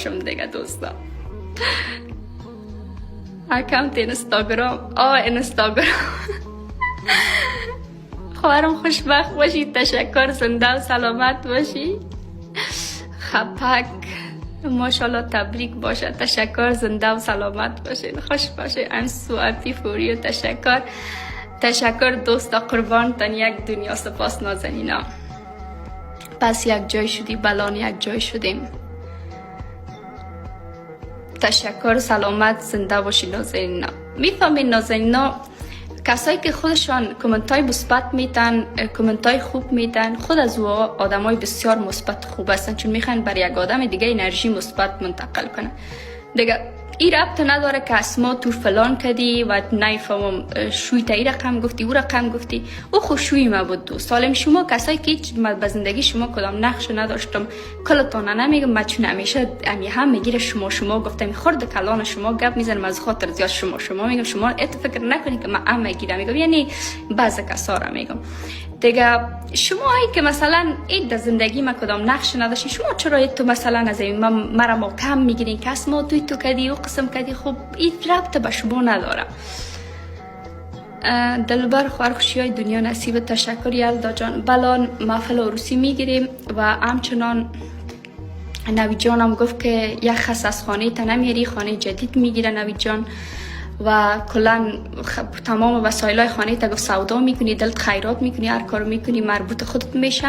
باشم دیگه دوستا. اکانت اینستاگرام خواهرم خوشبخت باشی، تشکر، زنده و سلامت باشی. خپک ماشاءالله تبریک باشه، تشکر، زنده و سلامت باشین، خوش باشه. انسو فوری و تشکر دوستا، قربانتن یک دنیا، سپاس نازنینا. پس یک جای شدی بلان یک جای شدیم. تشکر، سلامت، زنده باشی نازنینا. میفهمین نازنینا، کسایی که خودشان کامنت های مثبت میتن، کامنت های خوب میتن، خود از او آدم های بسیار مثبت خوب هستن، چون میخوان بر یک آدم دیگه انرژی مثبت منتقل کنن. دیگه این ربط نداره که اسما تو فلان کدی و نفهمم شوی تا این رقم گفتی او رقم گفتی، او خوشوی ما بود دوست. سالم شما کسایی که هیچ به زندگی شما کدام نقش نداشتم، کلتون نمیگم، من چون همیشه هم میگیره شما گفتم خورد کلان شما گپ میزنم از خاطر زیاد شما میگم شما فکر نکنید که من هم میگیرم، میگم یعنی بعضی کسا را میگم دیگه. شما هایی که مثلا این در زندگی ما کدام نقش نداشتین، شما چرا تو مثلا از این مرا ما کم میگیرین که اسما تو کدی و قسم کدی، خب این ربط به شما نداره. دلبر خوشی های دنیا نصیب. تشکر یلدا جان. بلان محفل عروسی میگیریم و همچنان نوید جانم گفت که یک خص از خانه تا نمیری، خانه جدید میگیره نوید جان و کلا تمام وسایل های خانه تا گفت سودا میکنی، دلت خیرات میکنی، هر کارو میکنی مربوط خودت میشه.